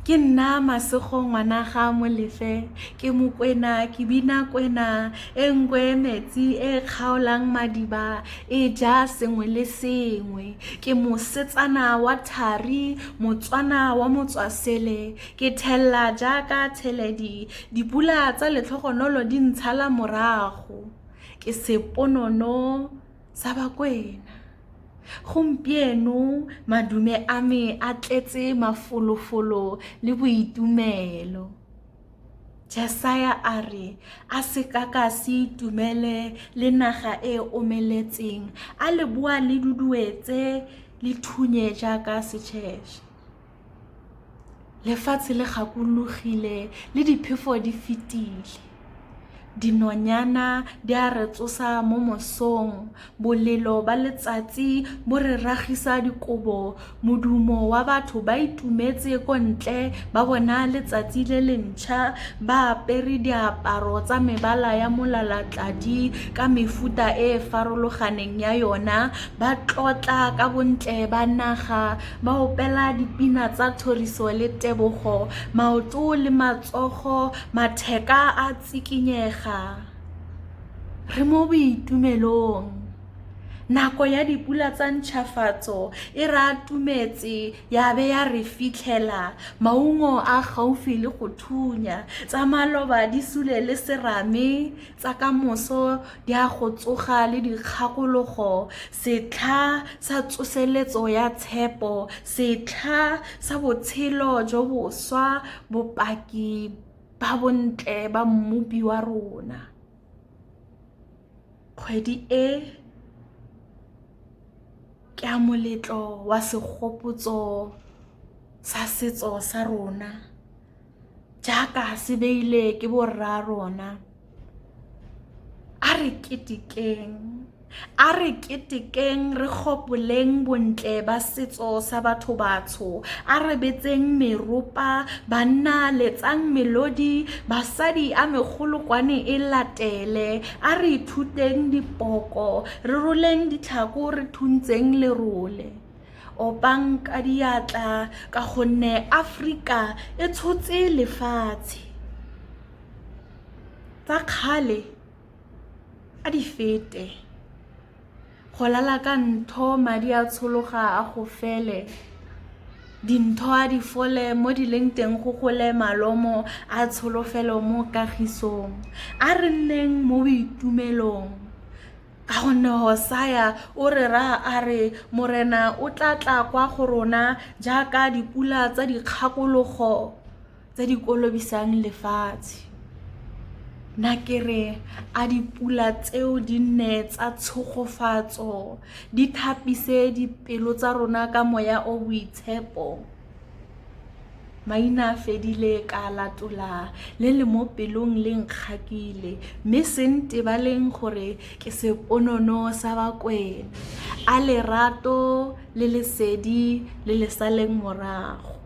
Ke nna Masego ngwana ga Molefe, ke Mokwena, ke bina kwena, e ngwe metsi e kgaolang madiba, e ja sengwe le sengwe. Ke Mosetsana wa thari, Motswana wa motswasele, ke thella jaaka theledi, dipula tsa letlhogonolo di ntshala morago. Ke seponono sa Bakwena. Gompieno madume a me a tletse mafolofolo le boitumelo. Jesaya a re a se ka se itumele le naga e omeletseng, a leboa le duduetse le thunye jaaka setšhešhe. Lefatshe le gakologile le diphefo di fetile. Dinonyana di a re tsosa mo mosong, bolelo ba letsatsi bo re ragisa dikobo, modumo wa batho ba itumetse ko ntle ba bona letsatsi le le ntšha, ba apere diaparo tsa mebala ya molalatladi ka mefuta e farologaneng ya yona, ba tlotla ka bontle ba naga, ba opela dipina tsa thoriso le tebogo, maoto le matsogo, matheka a tsikinyega. Re mo boitumelong. Nako ya dipula tsa ntšhafatso e re atumetse ya be ya re fitlhela, maungo a gaufi le go thunya, tsa maloba di sule le serame, tsa kamoso di a go tsoga le dikgakologo, setlha sa tsoseletso ya tshepo, setlha sa botshelo jo boswa, bopaki ba bontle ba mmupi wa rona. Kgwedi e ke a moletlo wa segopotso sa setso sa rona, jaaka se beile ke borra rona. A re ketekeng re gopoleng bontle ba setso sa batho batsho, a re betseng meropa, banna letsang melodi, basadi a megolokwane e latele, a re ithuteng dipoko, re roleng ditlhako re thuntseng lerole. Opang ka diatla ka gonne Afrika e tshotse lefatshe. Tsa kgale a di fete. Go lala ka ntho madi a tshologa a go fele, dintho a di fole mo di leng teng go gole malomo a tsholofelo mo kagisong. A re nneng mo boitumelong, ka gonne Hosaya o re ra a re morena o tla tla kwa go rona jaaka dipula tsa dikgakologo tse di kolobisang lefatshe. Nna ke re a dipula tseo di nne tsa tshogofatso, di thapise dipelo tsa rona ka moya o boitshepo. Maina a fedile ka latola, le le mo pelong le nkgakile, mme se ntebaleng gore ke seponono sa Bakwena, a lerato le lesedi le le saleng morago.